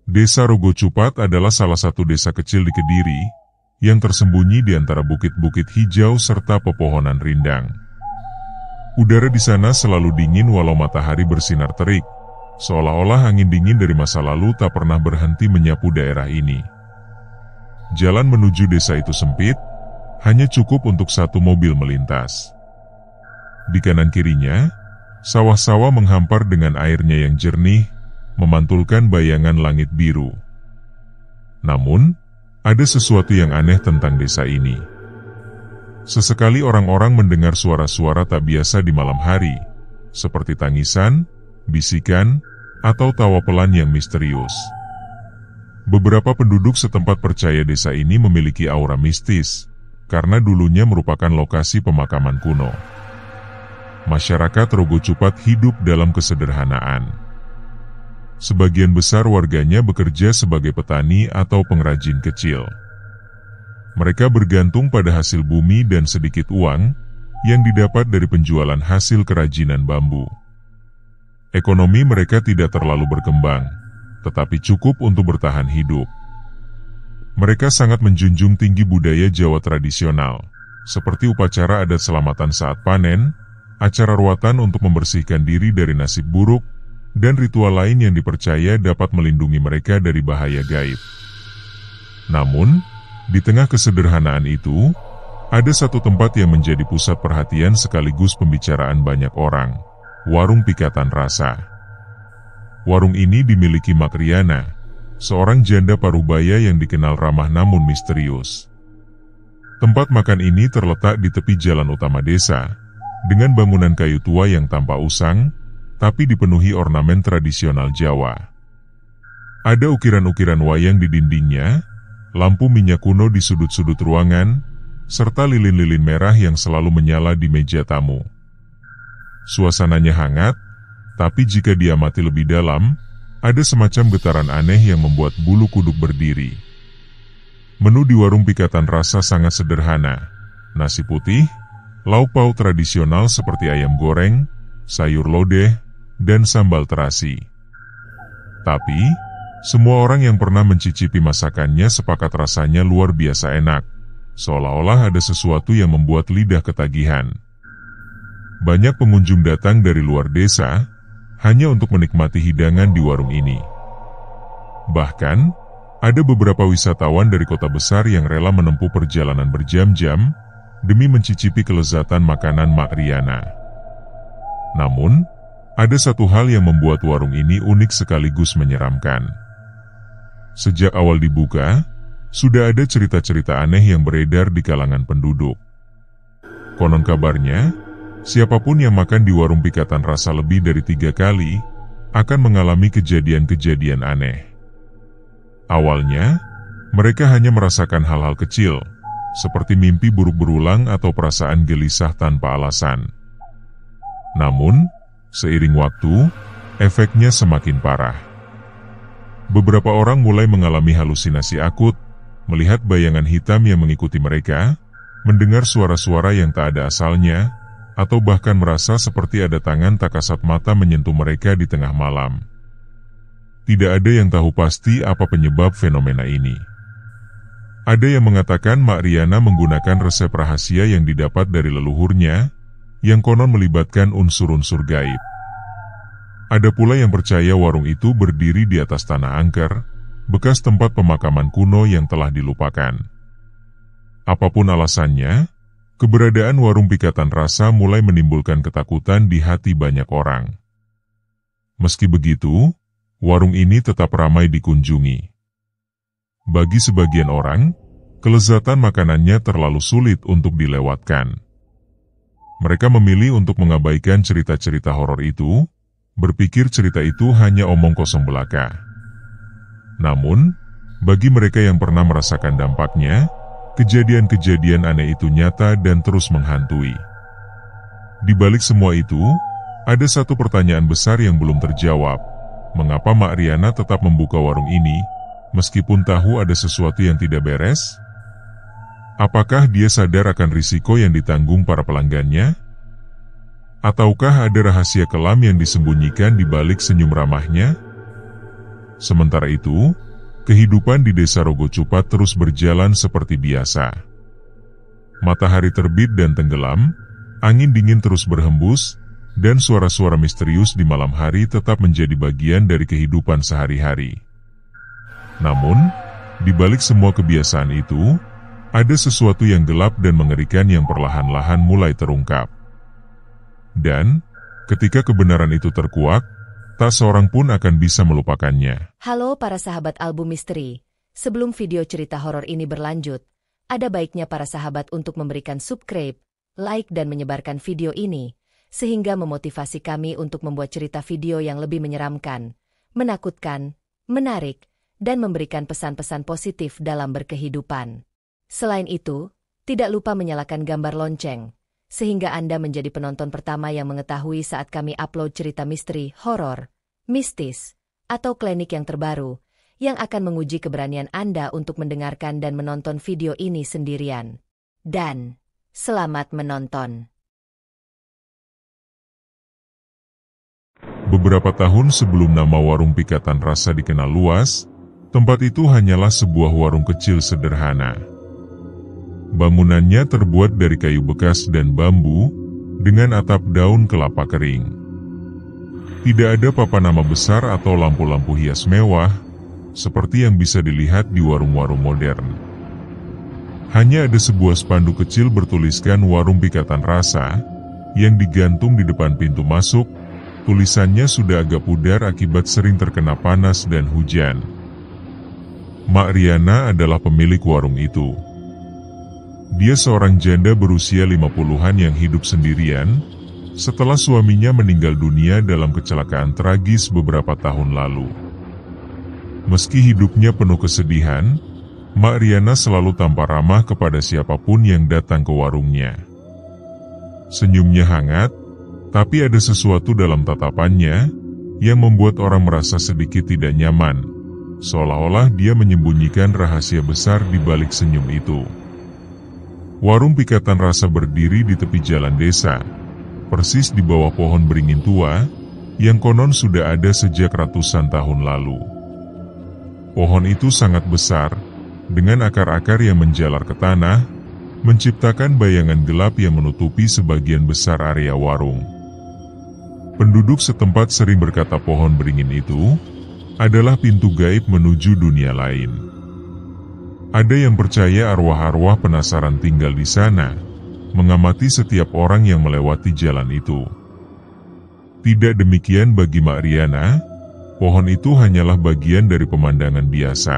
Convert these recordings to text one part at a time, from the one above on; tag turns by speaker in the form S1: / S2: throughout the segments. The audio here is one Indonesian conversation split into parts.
S1: Desa Rogocupat adalah salah satu desa kecil di Kediri, yang tersembunyi di antara bukit-bukit hijau serta pepohonan rindang. Udara di sana selalu dingin walau matahari bersinar terik, seolah-olah angin dingin dari masa lalu tak pernah berhenti menyapu daerah ini. Jalan menuju desa itu sempit, hanya cukup untuk satu mobil melintas. Di kanan kirinya, sawah-sawah menghampar dengan airnya yang jernih, memantulkan bayangan langit biru. Namun, ada sesuatu yang aneh tentang desa ini. Sesekali orang-orang mendengar suara-suara tak biasa di malam hari, seperti tangisan, bisikan, atau tawa pelan yang misterius. Beberapa penduduk setempat percaya desa ini memiliki aura mistis, karena dulunya merupakan lokasi pemakaman kuno. Masyarakat Rogocupat hidup dalam kesederhanaan. Sebagian besar warganya bekerja sebagai petani atau pengrajin kecil. Mereka bergantung pada hasil bumi dan sedikit uang yang didapat dari penjualan hasil kerajinan bambu. Ekonomi mereka tidak terlalu berkembang, tetapi cukup untuk bertahan hidup. Mereka sangat menjunjung tinggi budaya Jawa tradisional, seperti upacara adat selamatan saat panen, acara ruatan untuk membersihkan diri dari nasib buruk, dan ritual lain yang dipercaya dapat melindungi mereka dari bahaya gaib. Namun, di tengah kesederhanaan itu, ada satu tempat yang menjadi pusat perhatian sekaligus pembicaraan banyak orang, Warung Pikatan Rasa. Warung ini dimiliki Mak Riana, seorang janda parubaya yang dikenal ramah namun misterius. Tempat makan ini terletak di tepi jalan utama desa, dengan bangunan kayu tua yang tampak usang, tapi dipenuhi ornamen tradisional Jawa. Ada ukiran-ukiran wayang di dindingnya, lampu minyak kuno di sudut-sudut ruangan, serta lilin-lilin merah yang selalu menyala di meja tamu. Suasananya hangat, tapi jika diamati lebih dalam, ada semacam getaran aneh yang membuat bulu kuduk berdiri. Menu di Warung Pikatan Rasa sangat sederhana, nasi putih, lauk pauk tradisional seperti ayam goreng, sayur lodeh, dan sambal terasi. Tapi, semua orang yang pernah mencicipi masakannya sepakat rasanya luar biasa enak, seolah-olah ada sesuatu yang membuat lidah ketagihan. Banyak pengunjung datang dari luar desa, hanya untuk menikmati hidangan di warung ini. Bahkan, ada beberapa wisatawan dari kota besar yang rela menempuh perjalanan berjam-jam, demi mencicipi kelezatan makanan Mak Riana. Namun, ada satu hal yang membuat warung ini unik sekaligus menyeramkan. Sejak awal dibuka, sudah ada cerita-cerita aneh yang beredar di kalangan penduduk. Konon kabarnya, siapapun yang makan di Warung Pikatan Rasa lebih dari 3 kali, akan mengalami kejadian-kejadian aneh. Awalnya, mereka hanya merasakan hal-hal kecil, seperti mimpi buruk berulang atau perasaan gelisah tanpa alasan. Namun, seiring waktu, efeknya semakin parah. Beberapa orang mulai mengalami halusinasi akut, melihat bayangan hitam yang mengikuti mereka, mendengar suara-suara yang tak ada asalnya, atau bahkan merasa seperti ada tangan tak kasat mata menyentuh mereka di tengah malam. Tidak ada yang tahu pasti apa penyebab fenomena ini. Ada yang mengatakan Mak Riana menggunakan resep rahasia yang didapat dari leluhurnya, yang konon melibatkan unsur-unsur gaib. Ada pula yang percaya warung itu berdiri di atas tanah angker, bekas tempat pemakaman kuno yang telah dilupakan. Apapun alasannya, keberadaan Warung Pikatan Rasa mulai menimbulkan ketakutan di hati banyak orang. Meski begitu, warung ini tetap ramai dikunjungi. Bagi sebagian orang, kelezatan makanannya terlalu sulit untuk dilewatkan. Mereka memilih untuk mengabaikan cerita-cerita horor itu, berpikir cerita itu hanya omong kosong belaka. Namun, bagi mereka yang pernah merasakan dampaknya, kejadian-kejadian aneh itu nyata dan terus menghantui. Di balik semua itu, ada satu pertanyaan besar yang belum terjawab. Mengapa Mak Riana tetap membuka warung ini, meskipun tahu ada sesuatu yang tidak beres? Apakah dia sadar akan risiko yang ditanggung para pelanggannya? Ataukah ada rahasia kelam yang disembunyikan di balik senyum ramahnya? Sementara itu, kehidupan di desa Rogo Cupat terus berjalan seperti biasa. Matahari terbit dan tenggelam, angin dingin terus berhembus, dan suara-suara misterius di malam hari tetap menjadi bagian dari kehidupan sehari-hari. Namun, di balik semua kebiasaan itu, ada sesuatu yang gelap dan mengerikan yang perlahan-lahan mulai terungkap. Dan, ketika kebenaran itu terkuak, tak seorang pun akan bisa melupakannya.
S2: Halo para sahabat album misteri, sebelum video cerita horor ini berlanjut, ada baiknya para sahabat untuk memberikan subscribe, like dan menyebarkan video ini, sehingga memotivasi kami untuk membuat cerita video yang lebih menyeramkan, menakutkan, menarik, dan memberikan pesan-pesan positif dalam berkehidupan. Selain itu, tidak lupa menyalakan gambar lonceng, sehingga Anda menjadi penonton pertama yang mengetahui saat kami upload cerita misteri, horor, mistis, atau klinik yang terbaru, yang akan menguji keberanian Anda untuk mendengarkan dan menonton video ini sendirian. Dan, selamat menonton.
S1: Beberapa tahun sebelum nama Warung Pikatan Rasa dikenal luas, tempat itu hanyalah sebuah warung kecil sederhana. Bangunannya terbuat dari kayu bekas dan bambu, dengan atap daun kelapa kering. Tidak ada papan nama besar atau lampu-lampu hias mewah, seperti yang bisa dilihat di warung-warung modern. Hanya ada sebuah spanduk kecil bertuliskan Warung Pikatan Rasa, yang digantung di depan pintu masuk. Tulisannya sudah agak pudar akibat sering terkena panas dan hujan. Mak Riana adalah pemilik warung itu. Dia seorang janda berusia 50-an yang hidup sendirian, setelah suaminya meninggal dunia dalam kecelakaan tragis beberapa tahun lalu. Meski hidupnya penuh kesedihan, Mak Riana selalu tampak ramah kepada siapapun yang datang ke warungnya. Senyumnya hangat, tapi ada sesuatu dalam tatapannya yang membuat orang merasa sedikit tidak nyaman, seolah-olah dia menyembunyikan rahasia besar di balik senyum itu. Warung Pikatan Rasa berdiri di tepi jalan desa, persis di bawah pohon beringin tua, yang konon sudah ada sejak ratusan tahun lalu. Pohon itu sangat besar, dengan akar-akar yang menjalar ke tanah, menciptakan bayangan gelap yang menutupi sebagian besar area warung. Penduduk setempat sering berkata pohon beringin itu adalah pintu gaib menuju dunia lain. Ada yang percaya arwah-arwah penasaran tinggal di sana, mengamati setiap orang yang melewati jalan itu. Tidak demikian bagi Mak Riana, pohon itu hanyalah bagian dari pemandangan biasa.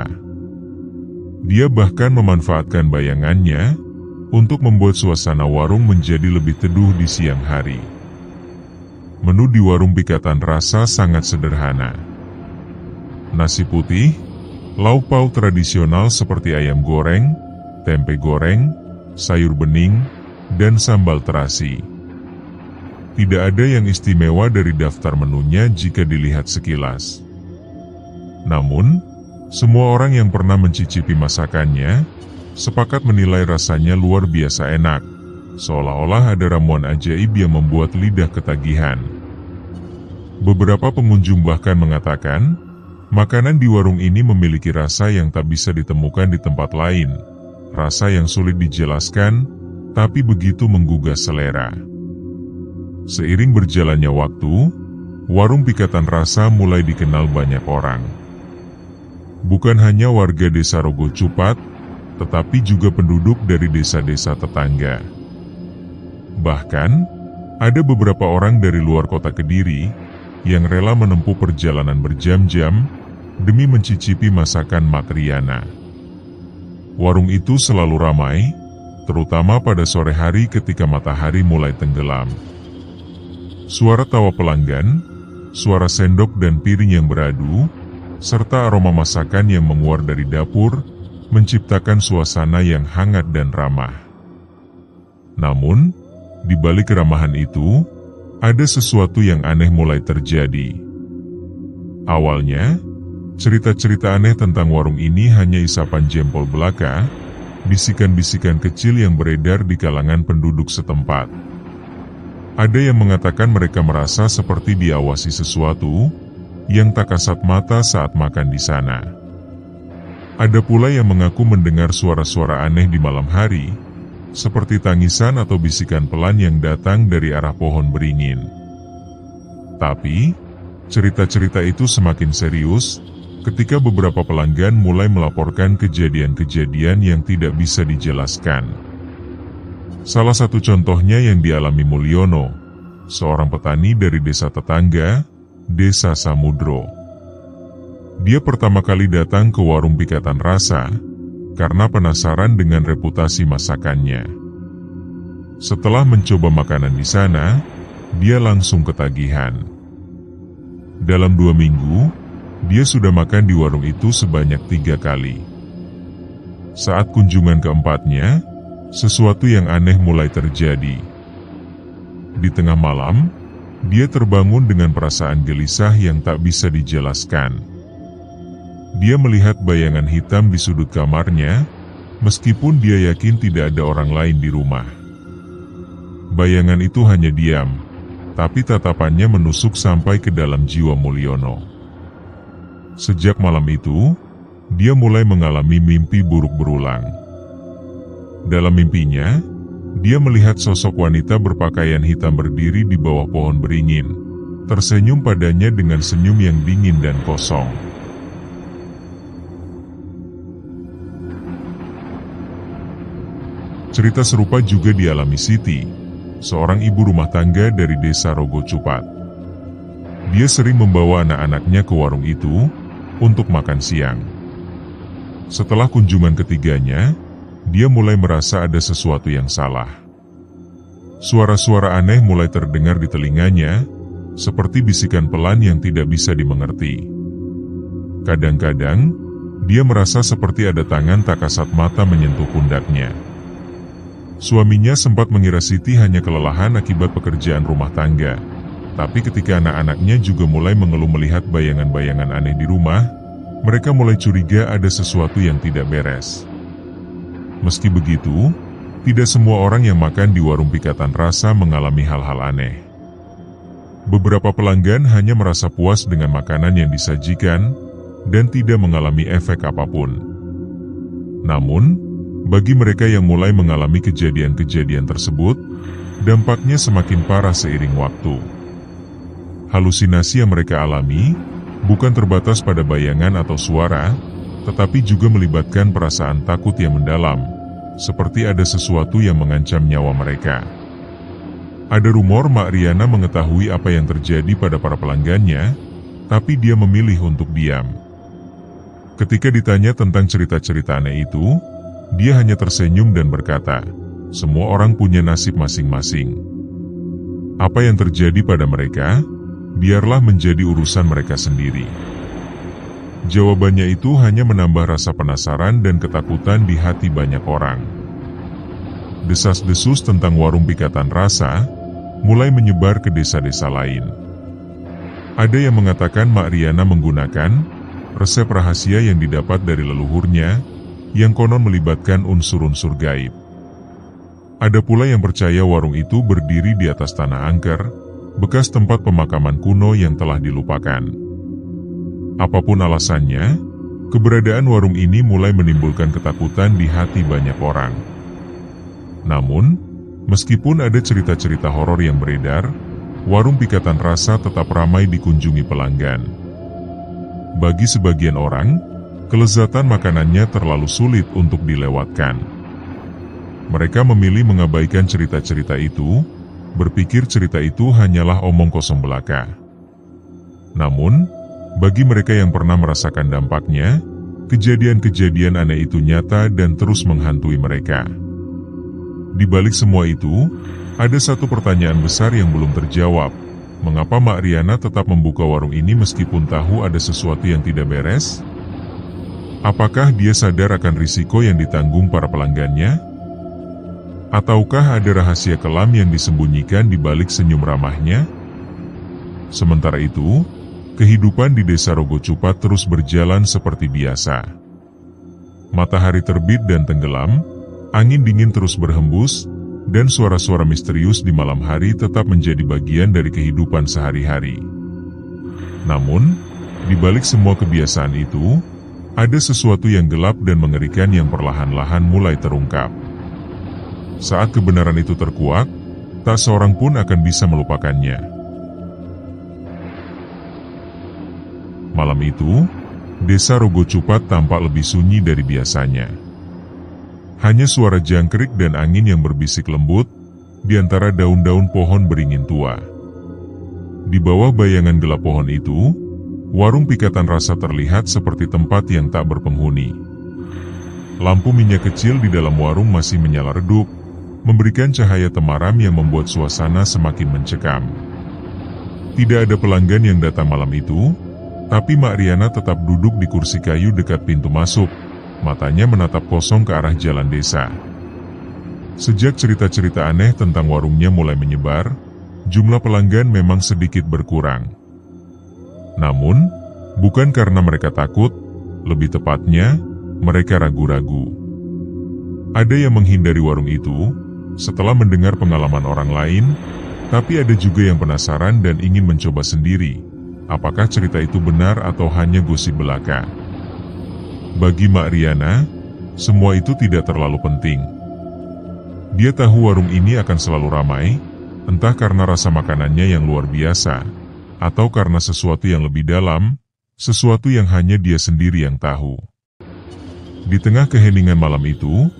S1: Dia bahkan memanfaatkan bayangannya untuk membuat suasana warung menjadi lebih teduh di siang hari. Menu di Warung Pikatan Rasa sangat sederhana. Nasi putih, lauk pauk tradisional seperti ayam goreng, tempe goreng, sayur bening, dan sambal terasi. Tidak ada yang istimewa dari daftar menunya jika dilihat sekilas. Namun, semua orang yang pernah mencicipi masakannya sepakat menilai rasanya luar biasa enak, seolah-olah ada ramuan ajaib yang membuat lidah ketagihan. Beberapa pengunjung bahkan mengatakan, makanan di warung ini memiliki rasa yang tak bisa ditemukan di tempat lain, rasa yang sulit dijelaskan, tapi begitu menggugah selera. Seiring berjalannya waktu, Warung Pikatan Rasa mulai dikenal banyak orang. Bukan hanya warga desa Rogo Cupat, tetapi juga penduduk dari desa-desa tetangga. Bahkan, ada beberapa orang dari luar kota Kediri yang rela menempuh perjalanan berjam-jam demi mencicipi masakan Mak Riana. Warung itu selalu ramai, terutama pada sore hari ketika matahari mulai tenggelam. Suara tawa pelanggan, suara sendok dan piring yang beradu, serta aroma masakan yang menguar dari dapur, menciptakan suasana yang hangat dan ramah. Namun, di balik keramahan itu, ada sesuatu yang aneh mulai terjadi. Awalnya, cerita-cerita aneh tentang warung ini hanya isapan jempol belaka, bisikan-bisikan kecil yang beredar di kalangan penduduk setempat. Ada yang mengatakan mereka merasa seperti diawasi sesuatu, yang tak kasat mata saat makan di sana. Ada pula yang mengaku mendengar suara-suara aneh di malam hari, seperti tangisan atau bisikan pelan yang datang dari arah pohon beringin. Tapi, cerita-cerita itu semakin serius ketika beberapa pelanggan mulai melaporkan kejadian-kejadian yang tidak bisa dijelaskan. Salah satu contohnya yang dialami Mulyono, seorang petani dari desa tetangga, Desa Samudro. Dia pertama kali datang ke warung Pikatan Rasa karena penasaran dengan reputasi masakannya. Setelah mencoba makanan di sana, dia langsung ketagihan. Dalam 2 minggu, dia sudah makan di warung itu sebanyak 3 kali. Saat kunjungan keempatnya, sesuatu yang aneh mulai terjadi. Di tengah malam, dia terbangun dengan perasaan gelisah yang tak bisa dijelaskan. Dia melihat bayangan hitam di sudut kamarnya, meskipun dia yakin tidak ada orang lain di rumah. Bayangan itu hanya diam, tapi tatapannya menusuk sampai ke dalam jiwa Mulyono. Sejak malam itu, dia mulai mengalami mimpi buruk berulang. Dalam mimpinya, dia melihat sosok wanita berpakaian hitam berdiri di bawah pohon beringin, tersenyum padanya dengan senyum yang dingin dan kosong. Cerita serupa juga dialami Siti, seorang ibu rumah tangga dari desa Rogo Cupat. Dia sering membawa anak-anaknya ke warung itu untuk makan siang. Setelah kunjungan ketiganya, dia mulai merasa ada sesuatu yang salah. Suara-suara aneh mulai terdengar di telinganya, seperti bisikan pelan yang tidak bisa dimengerti. Kadang-kadang, dia merasa seperti ada tangan tak kasat mata menyentuh pundaknya. Suaminya sempat mengira Siti hanya kelelahan akibat pekerjaan rumah tangga, tapi ketika anak-anaknya juga mulai mengeluh melihat bayangan-bayangan aneh di rumah, mereka mulai curiga ada sesuatu yang tidak beres. Meski begitu, tidak semua orang yang makan di warung Pikatan Rasa mengalami hal-hal aneh. Beberapa pelanggan hanya merasa puas dengan makanan yang disajikan dan tidak mengalami efek apapun. Namun, bagi mereka yang mulai mengalami kejadian-kejadian tersebut, dampaknya semakin parah seiring waktu. Halusinasi yang mereka alami bukan terbatas pada bayangan atau suara, tetapi juga melibatkan perasaan takut yang mendalam, seperti ada sesuatu yang mengancam nyawa mereka. Ada rumor Mak Riana mengetahui apa yang terjadi pada para pelanggannya, tapi dia memilih untuk diam. Ketika ditanya tentang cerita-cerita aneh itu, dia hanya tersenyum dan berkata, "Semua orang punya nasib masing-masing. Apa yang terjadi pada mereka, biarlah menjadi urusan mereka sendiri." Jawabannya itu hanya menambah rasa penasaran dan ketakutan di hati banyak orang. Desas-desus tentang warung Pikatan Rasa mulai menyebar ke desa-desa lain. Ada yang mengatakan Mak Riana menggunakan resep rahasia yang didapat dari leluhurnya, yang konon melibatkan unsur-unsur gaib. Ada pula yang percaya warung itu berdiri di atas tanah angker, bekas tempat pemakaman kuno yang telah dilupakan. Apapun alasannya, keberadaan warung ini mulai menimbulkan ketakutan di hati banyak orang. Namun, meskipun ada cerita-cerita horor yang beredar, warung Pikatan Rasa tetap ramai dikunjungi pelanggan. Bagi sebagian orang, kelezatan makanannya terlalu sulit untuk dilewatkan. Mereka memilih mengabaikan cerita-cerita itu, berpikir cerita itu hanyalah omong kosong belaka. Namun, bagi mereka yang pernah merasakan dampaknya, kejadian-kejadian aneh itu nyata dan terus menghantui mereka. Di balik semua itu, ada satu pertanyaan besar yang belum terjawab. Mengapa Mak Riana tetap membuka warung ini meskipun tahu ada sesuatu yang tidak beres? Apakah dia sadar akan risiko yang ditanggung para pelanggannya? Ataukah ada rahasia kelam yang disembunyikan di balik senyum ramahnya? Sementara itu, kehidupan di desa Rogo Cupat terus berjalan seperti biasa. Matahari terbit dan tenggelam, angin dingin terus berhembus, dan suara-suara misterius di malam hari tetap menjadi bagian dari kehidupan sehari-hari. Namun, Di balik semua kebiasaan itu, ada sesuatu yang gelap dan mengerikan yang perlahan-lahan mulai terungkap. Saat kebenaran itu terkuak, tak seorang pun akan bisa melupakannya. Malam itu, desa Rogo Cupat tampak lebih sunyi dari biasanya. Hanya suara jangkrik dan angin yang berbisik lembut di antara daun-daun pohon beringin tua. Di bawah bayangan gelap pohon itu, warung pikatan rasa terlihat seperti tempat yang tak berpenghuni. Lampu minyak kecil di dalam warung masih menyala redup, memberikan cahaya temaram yang membuat suasana semakin mencekam. Tidak ada pelanggan yang datang malam itu, tapi Mak Riana tetap duduk di kursi kayu dekat pintu masuk, matanya menatap kosong ke arah jalan desa. Sejak cerita-cerita aneh tentang warungnya mulai menyebar, jumlah pelanggan memang sedikit berkurang. Namun, bukan karena mereka takut, lebih tepatnya, mereka ragu-ragu. Ada yang menghindari warung itu, setelah mendengar pengalaman orang lain, tapi ada juga yang penasaran dan ingin mencoba sendiri, apakah cerita itu benar atau hanya gosip belaka. Bagi Mak Riana, semua itu tidak terlalu penting. Dia tahu warung ini akan selalu ramai, entah karena rasa makanannya yang luar biasa, atau karena sesuatu yang lebih dalam, sesuatu yang hanya dia sendiri yang tahu. Di tengah keheningan malam itu,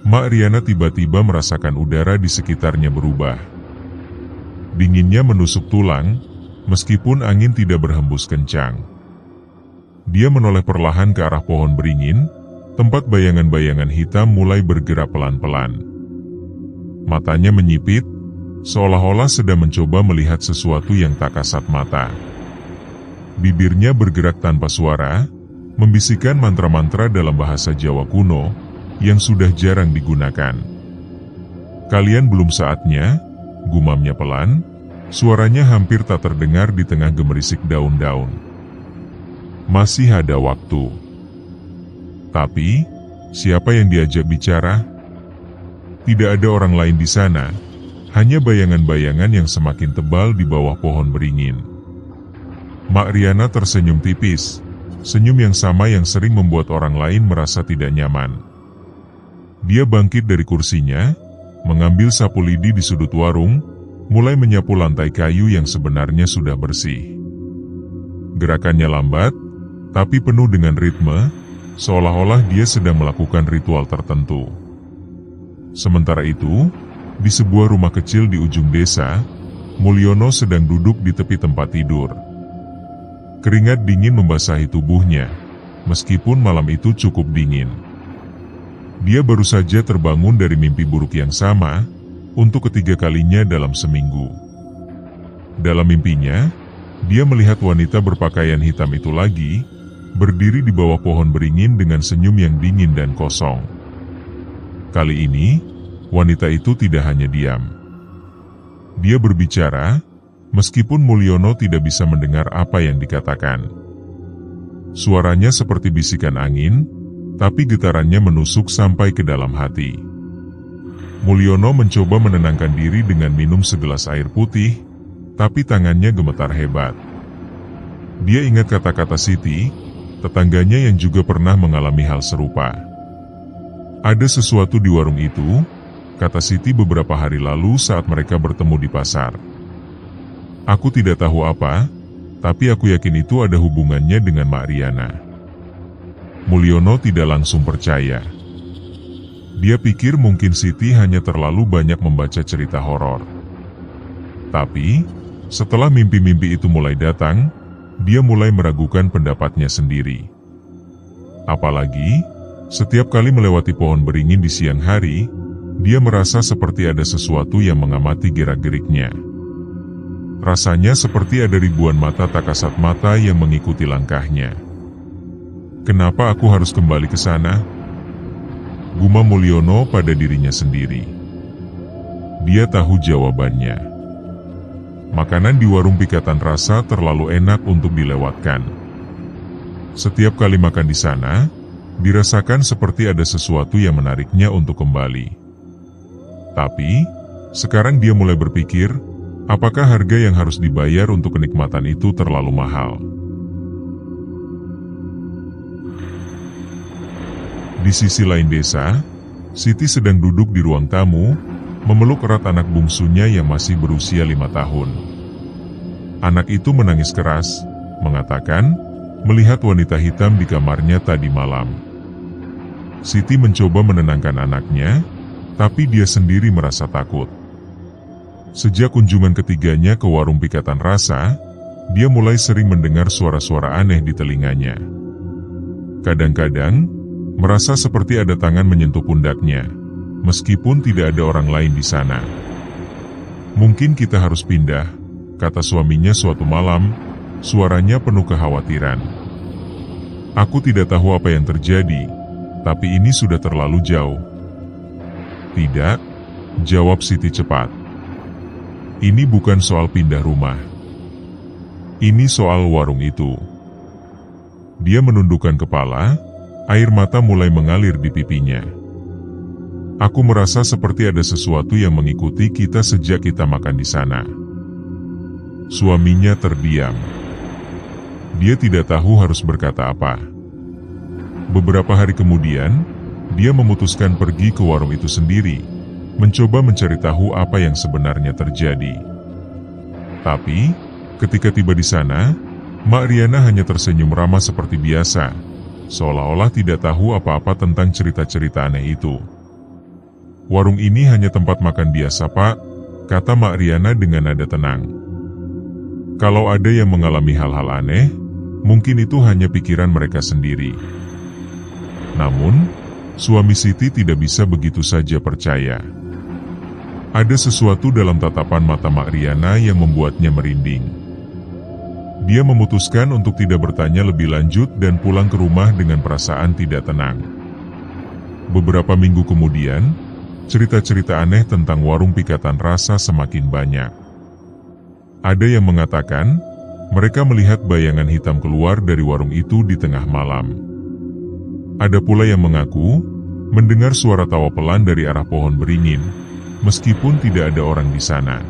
S1: Mak Riana tiba-tiba merasakan udara di sekitarnya berubah. Dinginnya menusuk tulang, meskipun angin tidak berhembus kencang. Dia menoleh perlahan ke arah pohon beringin, tempat bayangan-bayangan hitam mulai bergerak pelan-pelan. Matanya menyipit, seolah-olah sedang mencoba melihat sesuatu yang tak kasat mata. Bibirnya bergerak tanpa suara, membisikkan mantra-mantra dalam bahasa Jawa kuno, yang sudah jarang digunakan. "Kalian belum saatnya," gumamnya pelan, suaranya hampir tak terdengar di tengah gemerisik daun-daun. "Masih ada waktu." Tapi, siapa yang diajak bicara? Tidak ada orang lain di sana, hanya bayangan-bayangan yang semakin tebal di bawah pohon beringin. Mak Riana tersenyum tipis, senyum yang sama yang sering membuat orang lain merasa tidak nyaman. Dia bangkit dari kursinya, mengambil sapu lidi di sudut warung, mulai menyapu lantai kayu yang sebenarnya sudah bersih. Gerakannya lambat, tapi penuh dengan ritme, seolah-olah dia sedang melakukan ritual tertentu. Sementara itu, di sebuah rumah kecil di ujung desa, Mulyono sedang duduk di tepi tempat tidur. Keringat dingin membasahi tubuhnya, meskipun malam itu cukup dingin. Dia baru saja terbangun dari mimpi buruk yang sama, untuk ketiga kalinya dalam seminggu. Dalam mimpinya, dia melihat wanita berpakaian hitam itu lagi, berdiri di bawah pohon beringin dengan senyum yang dingin dan kosong. Kali ini, wanita itu tidak hanya diam. Dia berbicara, meskipun Mulyono tidak bisa mendengar apa yang dikatakan. Suaranya seperti bisikan angin, tapi getarannya menusuk sampai ke dalam hati. Mulyono mencoba menenangkan diri dengan minum segelas air putih, tapi tangannya gemetar hebat. Dia ingat kata-kata Siti, tetangganya yang juga pernah mengalami hal serupa. Ada sesuatu di warung itu, kata Siti beberapa hari lalu saat mereka bertemu di pasar. Aku tidak tahu apa, tapi aku yakin itu ada hubungannya dengan Mak Riana. Mulyono tidak langsung percaya. Dia pikir mungkin Siti hanya terlalu banyak membaca cerita horor. Tapi, setelah mimpi-mimpi itu mulai datang, dia mulai meragukan pendapatnya sendiri. Apalagi, setiap kali melewati pohon beringin di siang hari, dia merasa seperti ada sesuatu yang mengamati gerak-geriknya. Rasanya seperti ada ribuan mata tak kasat mata yang mengikuti langkahnya. Kenapa aku harus kembali ke sana? Gumam Mulyono pada dirinya sendiri. Dia tahu jawabannya. Makanan di warung pikatan rasa terlalu enak untuk dilewatkan. Setiap kali makan di sana, dirasakan seperti ada sesuatu yang menariknya untuk kembali. Tapi, sekarang dia mulai berpikir, apakah harga yang harus dibayar untuk kenikmatan itu terlalu mahal? Di sisi lain desa, Siti sedang duduk di ruang tamu, memeluk erat anak bungsunya yang masih berusia 5 tahun. Anak itu menangis keras, mengatakan, melihat wanita hitam di kamarnya tadi malam. Siti mencoba menenangkan anaknya, tapi dia sendiri merasa takut. Sejak kunjungan ketiganya ke warung Pikatan Rasa, dia mulai sering mendengar suara-suara aneh di telinganya. Kadang-kadang, merasa seperti ada tangan menyentuh pundaknya, meskipun tidak ada orang lain di sana. Mungkin kita harus pindah, kata suaminya suatu malam, suaranya penuh kekhawatiran. Aku tidak tahu apa yang terjadi, tapi ini sudah terlalu jauh. Tidak, jawab Siti cepat. Ini bukan soal pindah rumah. Ini soal warung itu. Dia menundukkan kepala, air mata mulai mengalir di pipinya. Aku merasa seperti ada sesuatu yang mengikuti kita sejak kita makan di sana. Suaminya terdiam. Dia tidak tahu harus berkata apa. Beberapa hari kemudian, dia memutuskan pergi ke warung itu sendiri, mencoba mencari tahu apa yang sebenarnya terjadi. Tapi, ketika tiba di sana, Mak Riana hanya tersenyum ramah seperti biasa, seolah-olah tidak tahu apa-apa tentang cerita-cerita aneh itu. Warung ini hanya tempat makan biasa, Pak, kata Mak Riana dengan nada tenang. Kalau ada yang mengalami hal-hal aneh, mungkin itu hanya pikiran mereka sendiri. Namun, suami Siti tidak bisa begitu saja percaya. Ada sesuatu dalam tatapan mata Mak Riana yang membuatnya merinding. Dia memutuskan untuk tidak bertanya lebih lanjut dan pulang ke rumah dengan perasaan tidak tenang. Beberapa minggu kemudian, cerita-cerita aneh tentang warung Pikatan Rasa semakin banyak. Ada yang mengatakan, mereka melihat bayangan hitam keluar dari warung itu di tengah malam. Ada pula yang mengaku, mendengar suara tawa pelan dari arah pohon beringin, meskipun tidak ada orang di sana.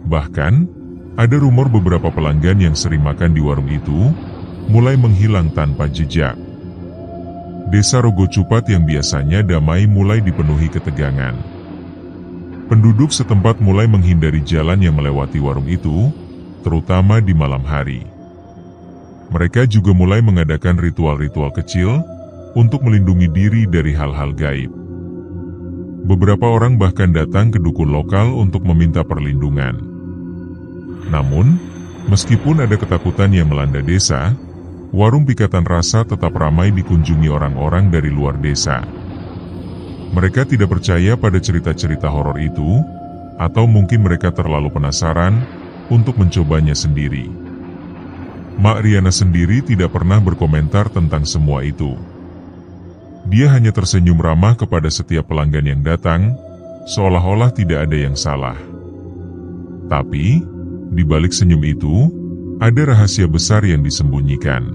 S1: Bahkan, ada rumor beberapa pelanggan yang sering makan di warung itu, mulai menghilang tanpa jejak. Desa Rogo Cupat yang biasanya damai mulai dipenuhi ketegangan. Penduduk setempat mulai menghindari jalan yang melewati warung itu, terutama di malam hari. Mereka juga mulai mengadakan ritual-ritual kecil untuk melindungi diri dari hal-hal gaib. Beberapa orang bahkan datang ke dukun lokal untuk meminta perlindungan. Namun, meskipun ada ketakutan yang melanda desa, warung Pikatan Rasa tetap ramai dikunjungi orang-orang dari luar desa. Mereka tidak percaya pada cerita-cerita horor itu, atau mungkin mereka terlalu penasaran untuk mencobanya sendiri. Mak Riana sendiri tidak pernah berkomentar tentang semua itu. Dia hanya tersenyum ramah kepada setiap pelanggan yang datang, seolah-olah tidak ada yang salah. Tapi, di balik senyum itu, ada rahasia besar yang disembunyikan.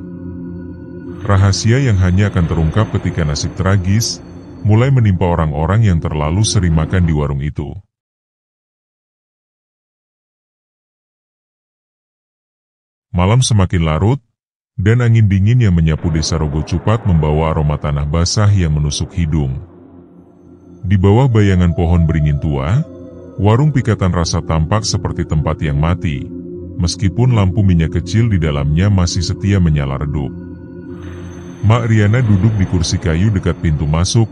S1: Rahasia yang hanya akan terungkap ketika nasib tragis mulai menimpa orang-orang yang terlalu sering makan di warung itu. Malam semakin larut, dan angin dingin yang menyapu desa Rogo Cupat membawa aroma tanah basah yang menusuk hidung. Di bawah bayangan pohon beringin tua, warung Pikatan Rasa tampak seperti tempat yang mati, meskipun lampu minyak kecil di dalamnya masih setia menyala redup. Mak Riana duduk di kursi kayu dekat pintu masuk,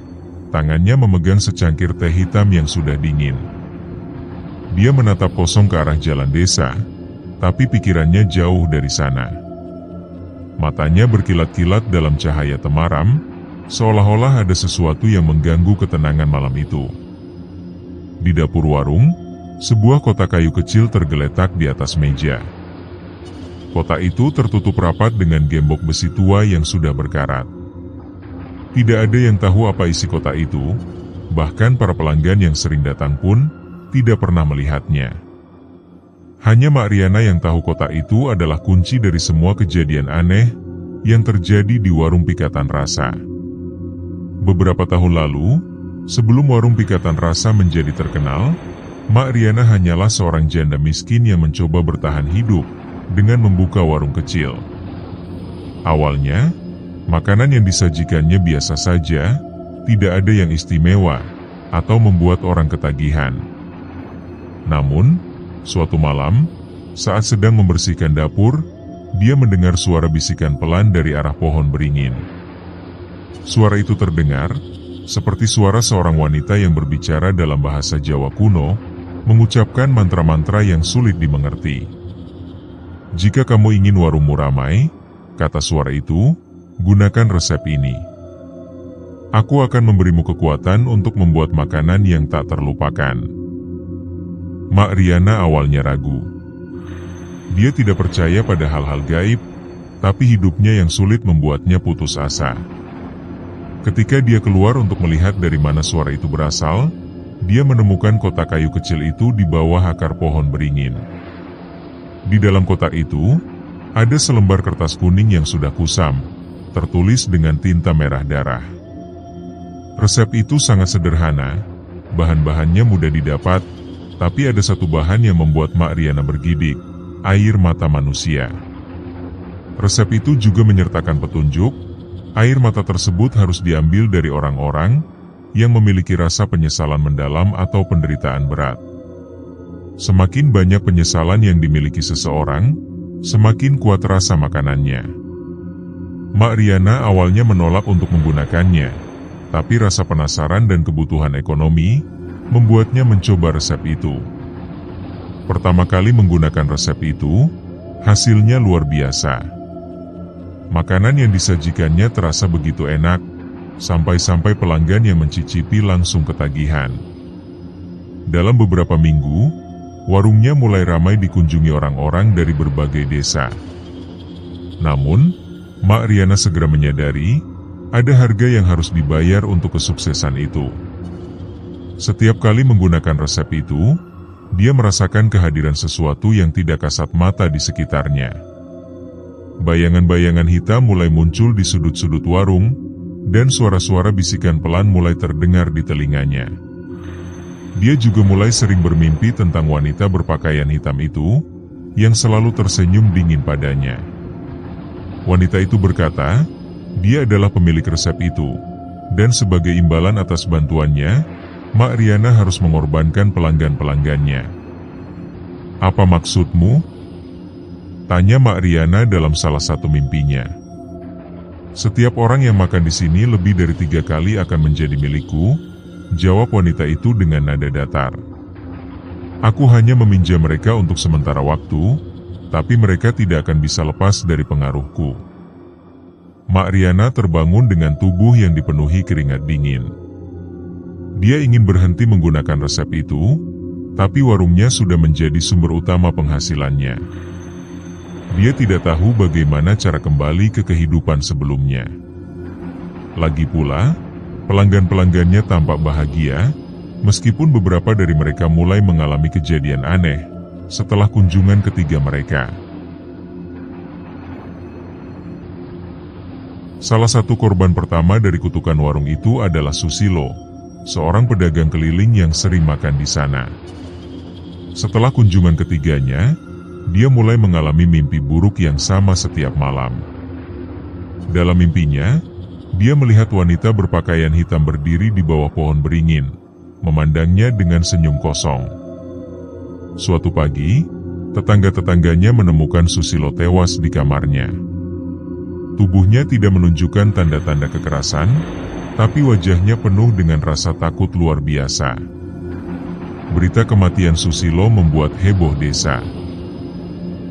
S1: tangannya memegang secangkir teh hitam yang sudah dingin. Dia menatap kosong ke arah jalan desa, tapi pikirannya jauh dari sana. Matanya berkilat-kilat dalam cahaya temaram, seolah-olah ada sesuatu yang mengganggu ketenangan malam itu. Di dapur warung, sebuah kotak kayu kecil tergeletak di atas meja. Kotak itu tertutup rapat dengan gembok besi tua yang sudah berkarat. Tidak ada yang tahu apa isi kotak itu, bahkan para pelanggan yang sering datang pun tidak pernah melihatnya. Hanya Mak Riana yang tahu kotak itu adalah kunci dari semua kejadian aneh yang terjadi di warung Pikatan Rasa. Beberapa tahun lalu, sebelum warung Pikatan Rasa menjadi terkenal, Mak Riana hanyalah seorang janda miskin yang mencoba bertahan hidup dengan membuka warung kecil. Awalnya, Makanan yang disajikannya biasa saja, tidak ada yang istimewa, atau membuat orang ketagihan. Namun, suatu malam, saat sedang membersihkan dapur, dia mendengar suara bisikan pelan dari arah pohon beringin. Suara itu terdengar seperti suara seorang wanita yang berbicara dalam bahasa Jawa kuno, mengucapkan mantra-mantra yang sulit dimengerti. "Jika kamu ingin warungmu ramai," kata suara itu, "gunakan resep ini. Aku akan memberimu kekuatan untuk membuat makanan yang tak terlupakan." Mak Riana awalnya ragu. Dia tidak percaya pada hal-hal gaib, tapi hidupnya yang sulit membuatnya putus asa. Ketika dia keluar untuk melihat dari mana suara itu berasal, dia menemukan kotak kayu kecil itu di bawah akar pohon beringin. Di dalam kotak itu, ada selembar kertas kuning yang sudah kusam, tertulis dengan tinta merah darah. Resep itu sangat sederhana, bahan-bahannya mudah didapat, tapi ada satu bahan yang membuat Mak Riana bergidik, air mata manusia. Resep itu juga menyertakan petunjuk, air mata tersebut harus diambil dari orang-orang yang memiliki rasa penyesalan mendalam atau penderitaan berat. Semakin banyak penyesalan yang dimiliki seseorang, semakin kuat rasa makanannya. Mak Riana awalnya menolak untuk menggunakannya, tapi rasa penasaran dan kebutuhan ekonomi membuatnya mencoba resep itu. Pertama kali menggunakan resep itu, hasilnya luar biasa. Makanan yang disajikannya terasa begitu enak, sampai-sampai pelanggan yang mencicipi langsung ketagihan. Dalam beberapa minggu, warungnya mulai ramai dikunjungi orang-orang dari berbagai desa. Namun, Mak Riana segera menyadari, ada harga yang harus dibayar untuk kesuksesan itu. Setiap kali menggunakan resep itu, dia merasakan kehadiran sesuatu yang tidak kasat mata di sekitarnya. Bayangan-bayangan hitam mulai muncul di sudut-sudut warung, dan suara-suara bisikan pelan mulai terdengar di telinganya. Dia juga mulai sering bermimpi tentang wanita berpakaian hitam itu, yang selalu tersenyum dingin padanya. Wanita itu berkata, dia adalah pemilik resep itu, dan sebagai imbalan atas bantuannya, Mak Riana harus mengorbankan pelanggan-pelanggannya. "Apa maksudmu?" tanya Mak Riana dalam salah satu mimpinya. "Setiap orang yang makan di sini lebih dari 3 kali akan menjadi milikku," jawab wanita itu dengan nada datar. "Aku hanya meminjam mereka untuk sementara waktu, tapi mereka tidak akan bisa lepas dari pengaruhku." Mak Riana terbangun dengan tubuh yang dipenuhi keringat dingin. Dia ingin berhenti menggunakan resep itu, tapi warungnya sudah menjadi sumber utama penghasilannya. Dia tidak tahu bagaimana cara kembali ke kehidupan sebelumnya. Lagi pula, pelanggan-pelanggannya tampak bahagia, meskipun beberapa dari mereka mulai mengalami kejadian aneh setelah kunjungan ketiga mereka. Salah satu korban pertama dari kutukan warung itu adalah Susilo, seorang pedagang keliling yang sering makan di sana. Setelah kunjungan ketiganya, dia mulai mengalami mimpi buruk yang sama setiap malam. Dalam mimpinya, dia melihat wanita berpakaian hitam berdiri di bawah pohon beringin, memandangnya dengan senyum kosong. Suatu pagi, tetangga-tetangganya menemukan Susilo tewas di kamarnya. Tubuhnya tidak menunjukkan tanda-tanda kekerasan, tapi wajahnya penuh dengan rasa takut luar biasa. Berita kematian Susilo membuat heboh desa.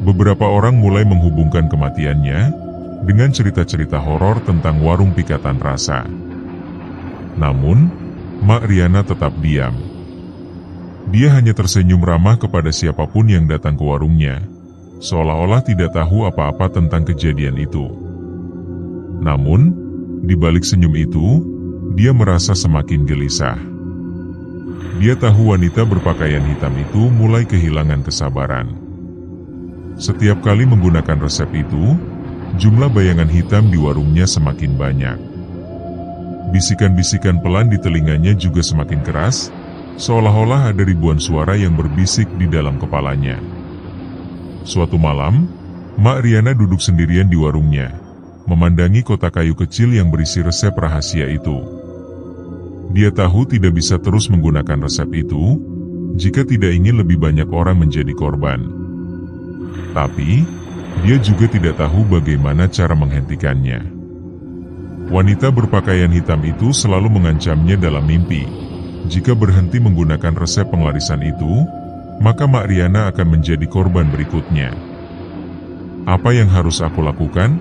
S1: Beberapa orang mulai menghubungkan kematiannya dengan cerita-cerita horor tentang warung pikatan rasa. Namun, Mak Riana tetap diam. Dia hanya tersenyum ramah kepada siapapun yang datang ke warungnya, seolah-olah tidak tahu apa-apa tentang kejadian itu. Namun, di balik senyum itu, dia merasa semakin gelisah. Dia tahu wanita berpakaian hitam itu mulai kehilangan kesabaran. Setiap kali menggunakan resep itu, jumlah bayangan hitam di warungnya semakin banyak. Bisikan-bisikan pelan di telinganya juga semakin keras, seolah-olah ada ribuan suara yang berbisik di dalam kepalanya. Suatu malam, Mak Riana duduk sendirian di warungnya, memandangi kotak kayu kecil yang berisi resep rahasia itu. Dia tahu tidak bisa terus menggunakan resep itu, jika tidak ingin lebih banyak orang menjadi korban. Tapi, dia juga tidak tahu bagaimana cara menghentikannya. Wanita berpakaian hitam itu selalu mengancamnya dalam mimpi. Jika berhenti menggunakan resep penglarisan itu, maka Mak Riana akan menjadi korban berikutnya. Apa yang harus aku lakukan?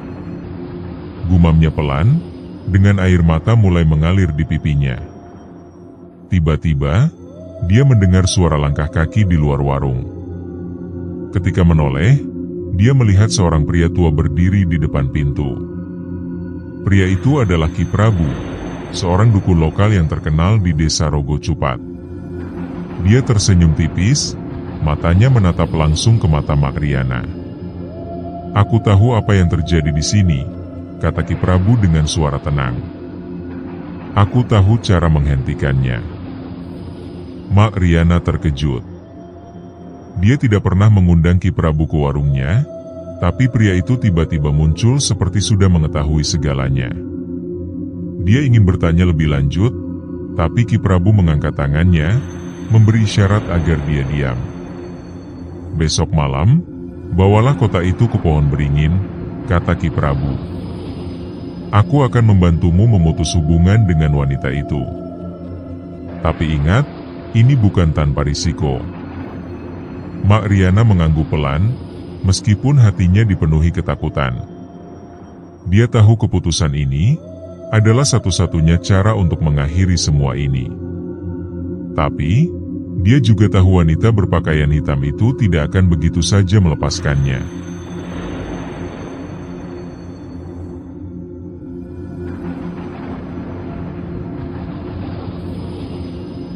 S1: Gumamnya pelan, dengan air mata mulai mengalir di pipinya. Tiba-tiba, dia mendengar suara langkah kaki di luar warung. Ketika menoleh, dia melihat seorang pria tua berdiri di depan pintu. Pria itu adalah Ki Prabu, seorang dukun lokal yang terkenal di desa Rogo Cupat. Dia tersenyum tipis, matanya menatap langsung ke mata Mak Riana. "Aku tahu apa yang terjadi di sini," kata Ki Prabu dengan suara tenang. "Aku tahu cara menghentikannya." Mak Riana terkejut. Dia tidak pernah mengundang Ki Prabu ke warungnya, tapi pria itu tiba-tiba muncul seperti sudah mengetahui segalanya. Dia ingin bertanya lebih lanjut, tapi Ki Prabu mengangkat tangannya, memberi isyarat agar dia diam. "Besok malam, bawalah kotak itu ke pohon beringin," kata Ki Prabu. "Aku akan membantumu memutus hubungan dengan wanita itu. Tapi ingat, ini bukan tanpa risiko." Mak Riana mengangguk pelan, meskipun hatinya dipenuhi ketakutan. Dia tahu keputusan ini adalah satu-satunya cara untuk mengakhiri semua ini. Tapi, dia juga tahu wanita berpakaian hitam itu tidak akan begitu saja melepaskannya.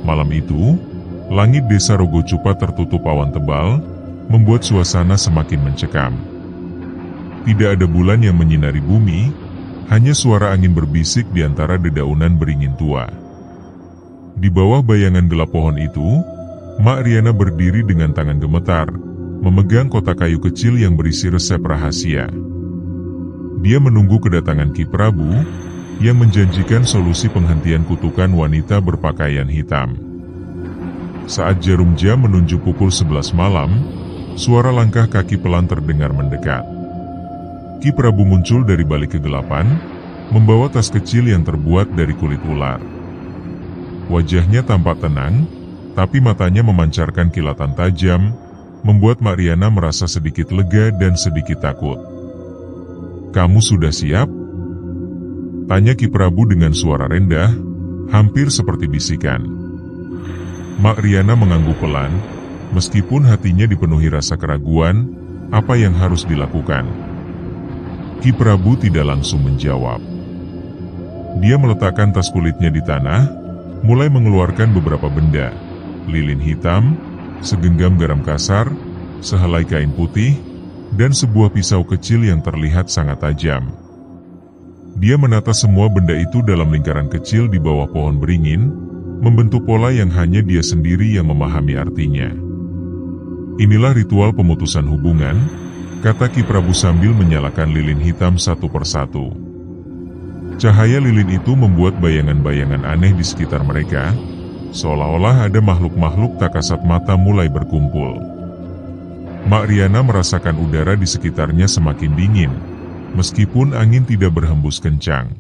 S1: Malam itu, langit desa Rogo Cupat tertutup awan tebal, membuat suasana semakin mencekam. Tidak ada bulan yang menyinari bumi, hanya suara angin berbisik di antara dedaunan beringin tua. Di bawah bayangan gelap pohon itu, Mak Riana berdiri dengan tangan gemetar, memegang kotak kayu kecil yang berisi resep rahasia. Dia menunggu kedatangan Ki Prabu, yang menjanjikan solusi penghentian kutukan wanita berpakaian hitam. Saat jarum jam menunjuk pukul 11 malam, suara langkah kaki pelan terdengar mendekat. Ki Prabu muncul dari balik kegelapan, membawa tas kecil yang terbuat dari kulit ular. Wajahnya tampak tenang, tapi matanya memancarkan kilatan tajam, membuat Mak Riana merasa sedikit lega dan sedikit takut. "Kamu sudah siap?" tanya Ki Prabu dengan suara rendah, hampir seperti bisikan. Mak Riana mengangguk pelan, meskipun hatinya dipenuhi rasa keraguan, apa yang harus dilakukan. Ki Prabu tidak langsung menjawab. Dia meletakkan tas kulitnya di tanah, mulai mengeluarkan beberapa benda, lilin hitam, segenggam garam kasar, sehelai kain putih, dan sebuah pisau kecil yang terlihat sangat tajam. Dia menata semua benda itu dalam lingkaran kecil di bawah pohon beringin, membentuk pola yang hanya dia sendiri yang memahami artinya. "Inilah ritual pemutusan hubungan," kata Ki Prabu sambil menyalakan lilin hitam satu persatu. Cahaya lilin itu membuat bayangan-bayangan aneh di sekitar mereka, seolah-olah ada makhluk-makhluk tak kasat mata mulai berkumpul. Mak Riana merasakan udara di sekitarnya semakin dingin, meskipun angin tidak berhembus kencang.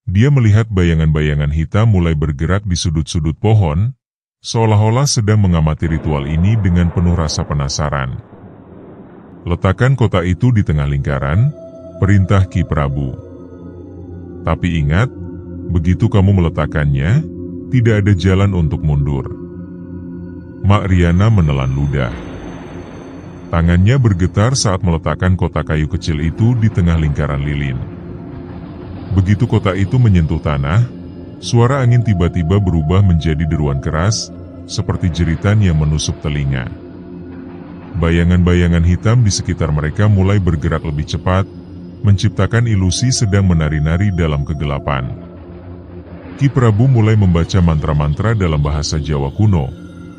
S1: Dia melihat bayangan-bayangan hitam mulai bergerak di sudut-sudut pohon, seolah-olah sedang mengamati ritual ini dengan penuh rasa penasaran. "Letakkan kotak itu di tengah lingkaran," perintah Ki Prabu. "Tapi ingat, begitu kamu meletakkannya, tidak ada jalan untuk mundur." Mak Riana menelan ludah. Tangannya bergetar saat meletakkan kotak kayu kecil itu di tengah lingkaran lilin. Begitu kotak itu menyentuh tanah, suara angin tiba-tiba berubah menjadi deruan keras, seperti jeritan yang menusuk telinga. Bayangan-bayangan hitam di sekitar mereka mulai bergerak lebih cepat, menciptakan ilusi sedang menari-nari dalam kegelapan. Ki Prabu mulai membaca mantra-mantra dalam bahasa Jawa kuno.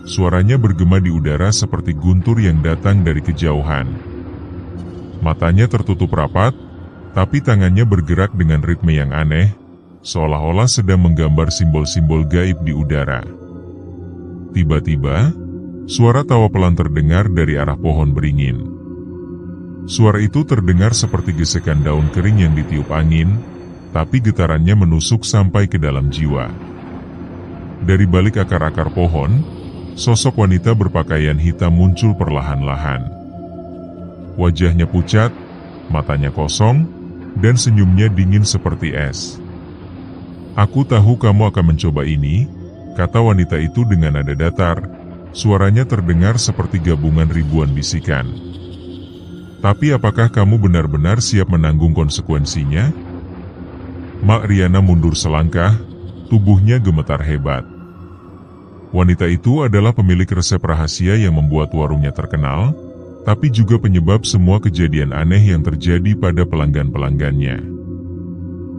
S1: Suaranya bergema di udara seperti guntur yang datang dari kejauhan. Matanya tertutup rapat, Tapi tangannya bergerak dengan ritme yang aneh, seolah-olah sedang menggambar simbol-simbol gaib di udara. Tiba-tiba, suara tawa pelan terdengar dari arah pohon beringin. Suara itu terdengar seperti gesekan daun kering yang ditiup angin, tapi getarannya menusuk sampai ke dalam jiwa. Dari balik akar-akar pohon, sosok wanita berpakaian hitam muncul perlahan-lahan. Wajahnya pucat, matanya kosong, dan senyumnya dingin seperti es. "Aku tahu kamu akan mencoba ini," kata wanita itu dengan nada datar. Suaranya terdengar seperti gabungan ribuan bisikan. "Tapi apakah kamu benar-benar siap menanggung konsekuensinya?" Mak Riana mundur selangkah, tubuhnya gemetar hebat. Wanita itu adalah pemilik resep rahasia yang membuat warungnya terkenal, tapi juga penyebab semua kejadian aneh yang terjadi pada pelanggan-pelanggannya.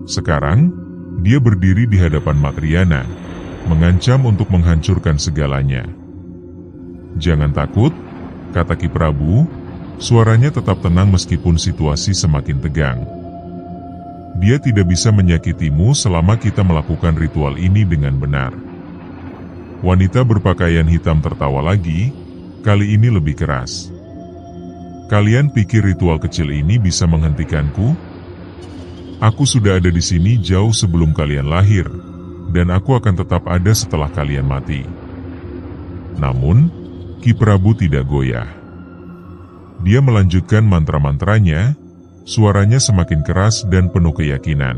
S1: Sekarang, dia berdiri di hadapan Mak Riana, mengancam untuk menghancurkan segalanya. "Jangan takut," kata Ki Prabu, suaranya tetap tenang meskipun situasi semakin tegang. "Dia tidak bisa menyakitimu selama kita melakukan ritual ini dengan benar." Wanita berpakaian hitam tertawa lagi, kali ini lebih keras. "Kalian pikir ritual kecil ini bisa menghentikanku? Aku sudah ada di sini jauh sebelum kalian lahir, dan aku akan tetap ada setelah kalian mati." Namun, Ki Prabu tidak goyah. Dia melanjutkan mantra-mantranya, suaranya semakin keras dan penuh keyakinan.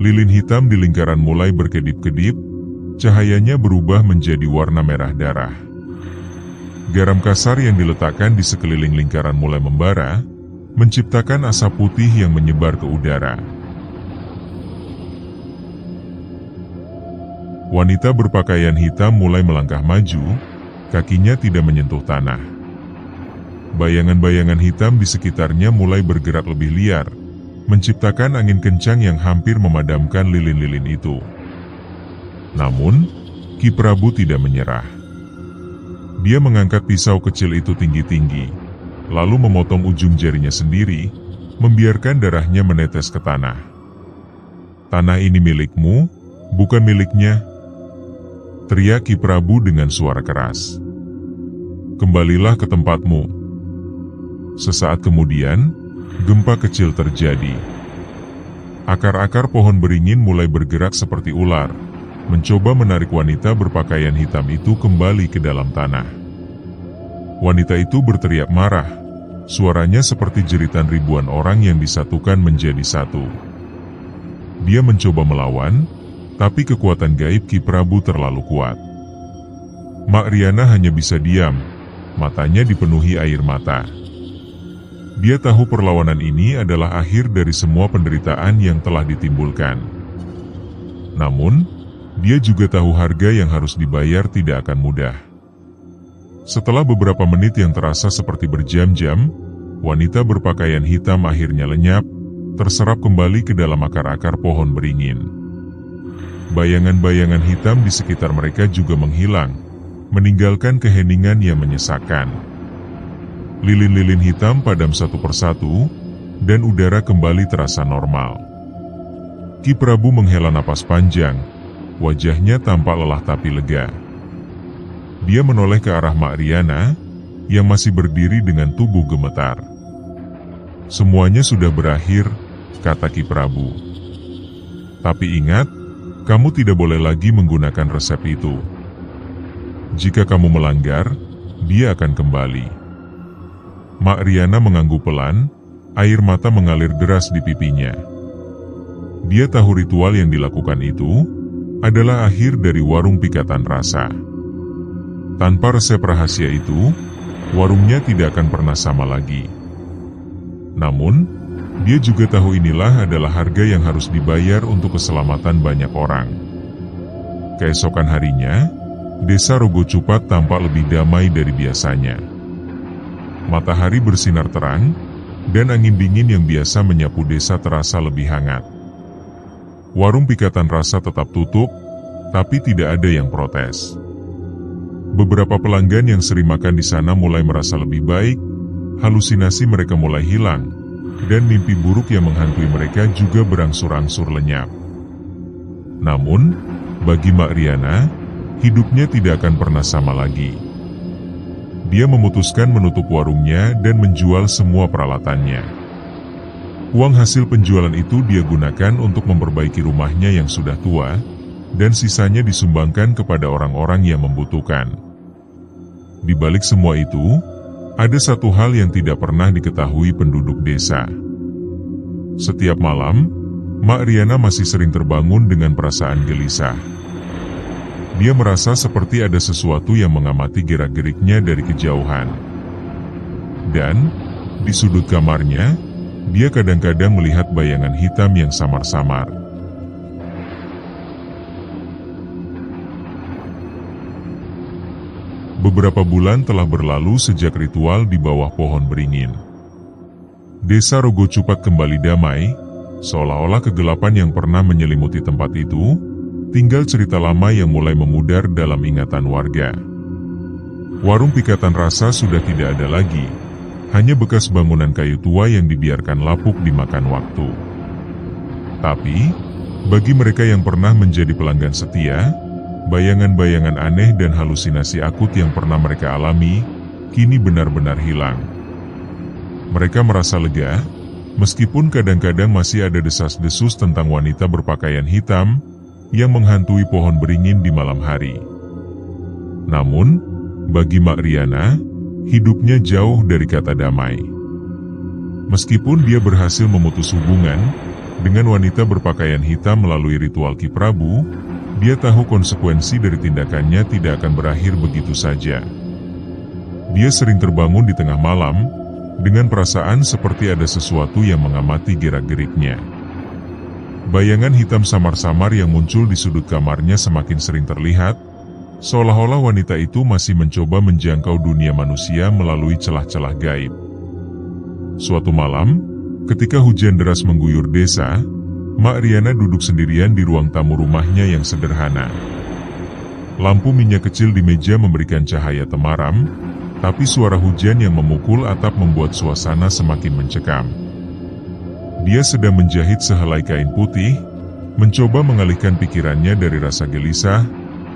S1: Lilin hitam di lingkaran mulai berkedip-kedip, cahayanya berubah menjadi warna merah darah. Garam kasar yang diletakkan di sekeliling lingkaran mulai membara, menciptakan asap putih yang menyebar ke udara. Wanita berpakaian hitam mulai melangkah maju, kakinya tidak menyentuh tanah. Bayangan-bayangan hitam di sekitarnya mulai bergerak lebih liar, menciptakan angin kencang yang hampir memadamkan lilin-lilin itu. Namun, Ki Prabu tidak menyerah. Dia mengangkat pisau kecil itu tinggi-tinggi, lalu memotong ujung jarinya sendiri, membiarkan darahnya menetes ke tanah. "Tanah ini milikmu, bukan miliknya," teriak Ki Prabu dengan suara keras. "Kembalilah ke tempatmu." Sesaat kemudian, gempa kecil terjadi. Akar-akar pohon beringin mulai bergerak seperti ular, mencoba menarik wanita berpakaian hitam itu kembali ke dalam tanah. Wanita itu berteriak marah, suaranya seperti jeritan ribuan orang yang disatukan menjadi satu. Dia mencoba melawan, tapi kekuatan gaib Ki Prabu terlalu kuat. Mak Riana hanya bisa diam, matanya dipenuhi air mata. Dia tahu perlawanan ini adalah akhir dari semua penderitaan yang telah ditimbulkan. Namun, dia juga tahu harga yang harus dibayar tidak akan mudah. Setelah beberapa menit yang terasa seperti berjam-jam, wanita berpakaian hitam akhirnya lenyap, terserap kembali ke dalam akar-akar pohon beringin. Bayangan-bayangan hitam di sekitar mereka juga menghilang, meninggalkan keheningan yang menyesakkan. Lilin-lilin hitam padam satu persatu, dan udara kembali terasa normal. Ki Prabu menghela napas panjang, wajahnya tampak lelah tapi lega. Dia menoleh ke arah Mak Riana, yang masih berdiri dengan tubuh gemetar. "Semuanya sudah berakhir," kata Ki Prabu. "Tapi ingat, kamu tidak boleh lagi menggunakan resep itu. Jika kamu melanggar, dia akan kembali." Mak Riana mengangguk pelan, air mata mengalir deras di pipinya. Dia tahu ritual yang dilakukan itu adalah akhir dari warung pikatan rasa. Tanpa resep rahasia itu, warungnya tidak akan pernah sama lagi. Namun, dia juga tahu inilah adalah harga yang harus dibayar untuk keselamatan banyak orang. Keesokan harinya, desa Rogo Cupat tampak lebih damai dari biasanya. Matahari bersinar terang, dan angin dingin yang biasa menyapu desa terasa lebih hangat. Warung pikatan rasa tetap tutup, tapi tidak ada yang protes. Beberapa pelanggan yang sering makan di sana mulai merasa lebih baik, halusinasi mereka mulai hilang, dan mimpi buruk yang menghantui mereka juga berangsur-angsur lenyap. Namun, bagi Mak Riana, hidupnya tidak akan pernah sama lagi. Dia memutuskan menutup warungnya dan menjual semua peralatannya. Uang hasil penjualan itu dia gunakan untuk memperbaiki rumahnya yang sudah tua, dan sisanya disumbangkan kepada orang-orang yang membutuhkan. Di balik semua itu, ada satu hal yang tidak pernah diketahui penduduk desa. Setiap malam, Mak Riana masih sering terbangun dengan perasaan gelisah. Dia merasa seperti ada sesuatu yang mengamati gerak-geriknya dari kejauhan. Dan, di sudut kamarnya, dia kadang-kadang melihat bayangan hitam yang samar-samar. Beberapa bulan telah berlalu sejak ritual di bawah pohon beringin. Desa Rogo Cupat kembali damai, seolah-olah kegelapan yang pernah menyelimuti tempat itu, tinggal cerita lama yang mulai memudar dalam ingatan warga. Warung Pikatan Rasa sudah tidak ada lagi, hanya bekas bangunan kayu tua yang dibiarkan lapuk dimakan waktu. Tapi, bagi mereka yang pernah menjadi pelanggan setia, bayangan-bayangan aneh dan halusinasi akut yang pernah mereka alami, kini benar-benar hilang. Mereka merasa lega, meskipun kadang-kadang masih ada desas-desus tentang wanita berpakaian hitam, yang menghantui pohon beringin di malam hari. Namun, bagi Mak Riana, hidupnya jauh dari kata damai. Meskipun dia berhasil memutus hubungan dengan wanita berpakaian hitam melalui ritual Ki Prabu, dia tahu konsekuensi dari tindakannya tidak akan berakhir begitu saja. Dia sering terbangun di tengah malam, dengan perasaan seperti ada sesuatu yang mengamati gerak-geriknya. Bayangan hitam samar-samar yang muncul di sudut kamarnya semakin sering terlihat, seolah-olah wanita itu masih mencoba menjangkau dunia manusia melalui celah-celah gaib. Suatu malam, ketika hujan deras mengguyur desa, Mak Riana duduk sendirian di ruang tamu rumahnya yang sederhana. Lampu minyak kecil di meja memberikan cahaya temaram, tapi suara hujan yang memukul atap membuat suasana semakin mencekam. Dia sedang menjahit sehelai kain putih, mencoba mengalihkan pikirannya dari rasa gelisah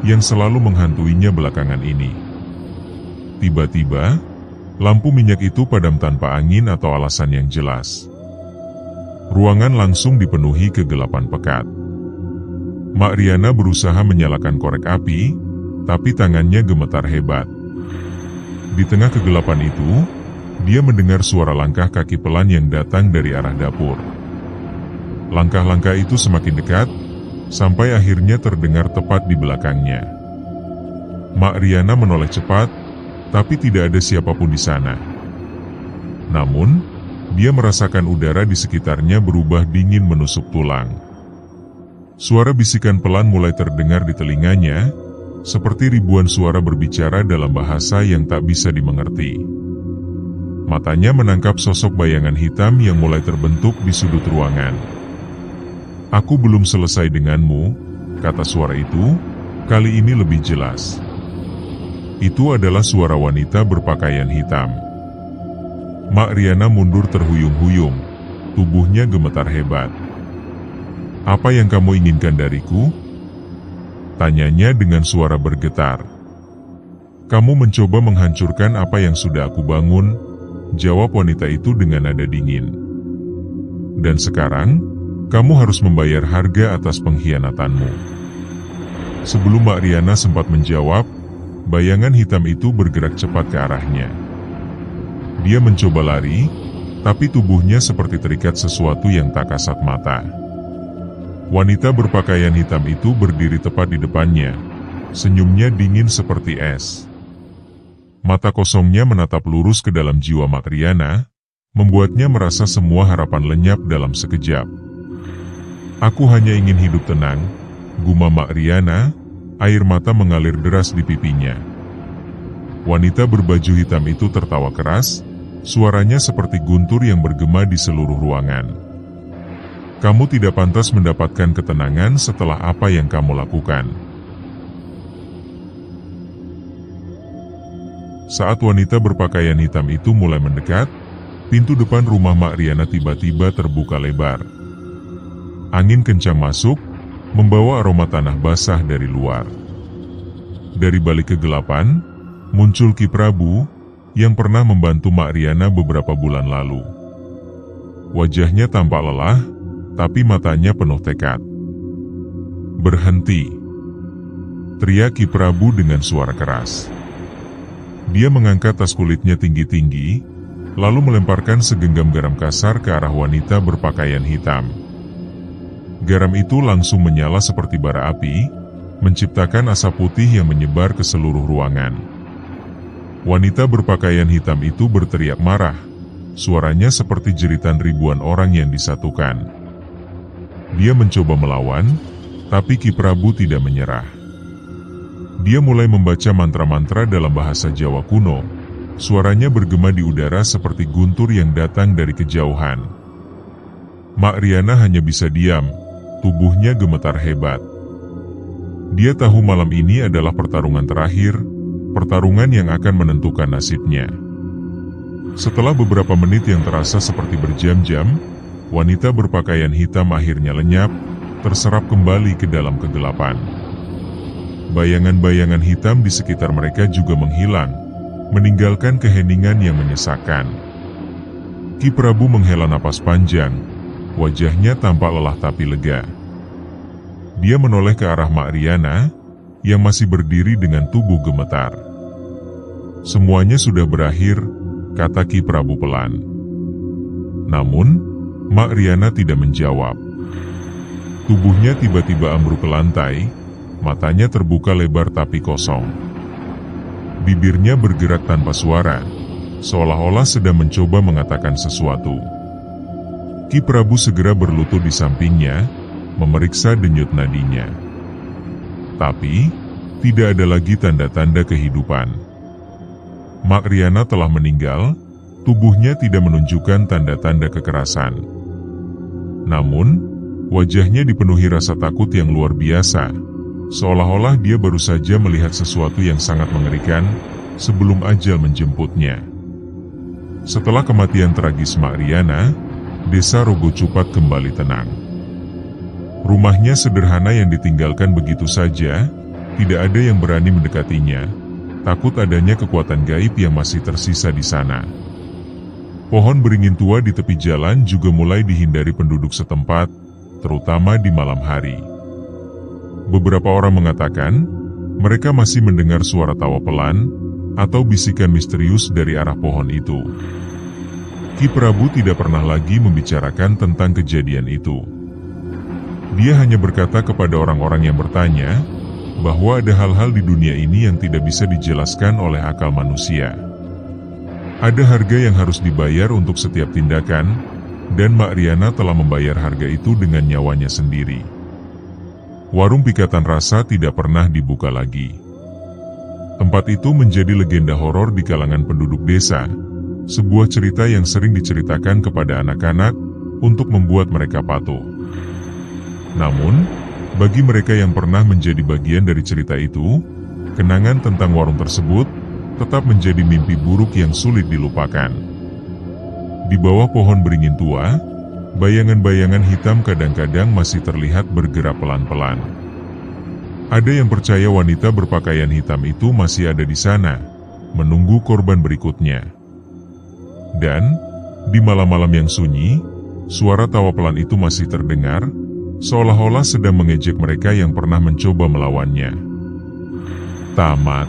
S1: yang selalu menghantuinya belakangan ini. Tiba-tiba, lampu minyak itu padam tanpa angin atau alasan yang jelas. Ruangan langsung dipenuhi kegelapan pekat. Mak Riana berusaha menyalakan korek api, tapi tangannya gemetar hebat. Di tengah kegelapan itu, dia mendengar suara langkah kaki pelan yang datang dari arah dapur. Langkah-langkah itu semakin dekat, sampai akhirnya terdengar tepat di belakangnya. Mak Riana menoleh cepat, tapi tidak ada siapapun di sana. Namun, dia merasakan udara di sekitarnya berubah dingin menusuk tulang. Suara bisikan pelan mulai terdengar di telinganya, seperti ribuan suara berbicara dalam bahasa yang tak bisa dimengerti. Matanya menangkap sosok bayangan hitam yang mulai terbentuk di sudut ruangan. "Aku belum selesai denganmu," kata suara itu, kali ini lebih jelas. Itu adalah suara wanita berpakaian hitam. Mak Riana mundur terhuyung-huyung, tubuhnya gemetar hebat. "Apa yang kamu inginkan dariku?" tanyanya dengan suara bergetar. "Kamu mencoba menghancurkan apa yang sudah aku bangun," jawab wanita itu dengan nada dingin. "Dan sekarang, kamu harus membayar harga atas pengkhianatanmu." Sebelum Mak Riana sempat menjawab, bayangan hitam itu bergerak cepat ke arahnya. Dia mencoba lari, tapi tubuhnya seperti terikat sesuatu yang tak kasat mata. Wanita berpakaian hitam itu berdiri tepat di depannya, senyumnya dingin seperti es. Mata kosongnya menatap lurus ke dalam jiwa Mak Riana, membuatnya merasa semua harapan lenyap dalam sekejap. "Aku hanya ingin hidup tenang," gumam Mak Riana, air mata mengalir deras di pipinya. Wanita berbaju hitam itu tertawa keras, suaranya seperti guntur yang bergema di seluruh ruangan. "Kamu tidak pantas mendapatkan ketenangan setelah apa yang kamu lakukan." Saat wanita berpakaian hitam itu mulai mendekat, pintu depan rumah Mak Riana tiba-tiba terbuka lebar. Angin kencang masuk, membawa aroma tanah basah dari luar. Dari balik kegelapan, muncul Ki Prabu, yang pernah membantu Mak Riana beberapa bulan lalu. Wajahnya tampak lelah, tapi matanya penuh tekad. "Berhenti!" teriak Ki Prabu dengan suara keras. Dia mengangkat tas kulitnya tinggi-tinggi, lalu melemparkan segenggam garam kasar ke arah wanita berpakaian hitam. Garam itu langsung menyala seperti bara api, menciptakan asap putih yang menyebar ke seluruh ruangan. Wanita berpakaian hitam itu berteriak marah, suaranya seperti jeritan ribuan orang yang disatukan. Dia mencoba melawan, tapi Ki Prabu tidak menyerah. Dia mulai membaca mantra-mantra dalam bahasa Jawa kuno. Suaranya bergema di udara seperti guntur yang datang dari kejauhan. Mak Riana hanya bisa diam, tubuhnya gemetar hebat. Dia tahu malam ini adalah pertarungan terakhir, pertarungan yang akan menentukan nasibnya. Setelah beberapa menit yang terasa seperti berjam-jam, wanita berpakaian hitam akhirnya lenyap, terserap kembali ke dalam kegelapan. Bayangan-bayangan hitam di sekitar mereka juga menghilang, meninggalkan keheningan yang menyesakkan. Ki Prabu menghela napas panjang, wajahnya tampak lelah tapi lega. Dia menoleh ke arah Mak Riana, yang masih berdiri dengan tubuh gemetar. "Semuanya sudah berakhir," kata Ki Prabu pelan. Namun, Mak Riana tidak menjawab. Tubuhnya tiba-tiba ambruk ke lantai, matanya terbuka lebar tapi kosong. Bibirnya bergerak tanpa suara, seolah-olah sedang mencoba mengatakan sesuatu. Ki Prabu segera berlutut di sampingnya, memeriksa denyut nadinya. Tapi, tidak ada lagi tanda-tanda kehidupan. Mak Riana telah meninggal, tubuhnya tidak menunjukkan tanda-tanda kekerasan. Namun, wajahnya dipenuhi rasa takut yang luar biasa, seolah-olah dia baru saja melihat sesuatu yang sangat mengerikan sebelum ajal menjemputnya. Setelah kematian tragis Mak Riana, desa Rogo Cupat kembali tenang. Rumahnya sederhana yang ditinggalkan begitu saja, tidak ada yang berani mendekatinya, takut adanya kekuatan gaib yang masih tersisa di sana. Pohon beringin tua di tepi jalan juga mulai dihindari penduduk setempat, terutama di malam hari. Beberapa orang mengatakan, mereka masih mendengar suara tawa pelan, atau bisikan misterius dari arah pohon itu. Ki Prabu tidak pernah lagi membicarakan tentang kejadian itu. Dia hanya berkata kepada orang-orang yang bertanya, bahwa ada hal-hal di dunia ini yang tidak bisa dijelaskan oleh akal manusia. Ada harga yang harus dibayar untuk setiap tindakan, dan Mak Riana telah membayar harga itu dengan nyawanya sendiri. Warung Pikatan Rasa tidak pernah dibuka lagi. Tempat itu menjadi legenda horor di kalangan penduduk desa, sebuah cerita yang sering diceritakan kepada anak-anak untuk membuat mereka patuh. Namun, bagi mereka yang pernah menjadi bagian dari cerita itu, kenangan tentang warung tersebut tetap menjadi mimpi buruk yang sulit dilupakan. Di bawah pohon beringin tua, bayangan-bayangan hitam kadang-kadang masih terlihat bergerak pelan-pelan. Ada yang percaya wanita berpakaian hitam itu masih ada di sana, menunggu korban berikutnya. Dan, di malam-malam yang sunyi, suara tawa pelan itu masih terdengar, seolah-olah sedang mengejek mereka yang pernah mencoba melawannya. Tamat.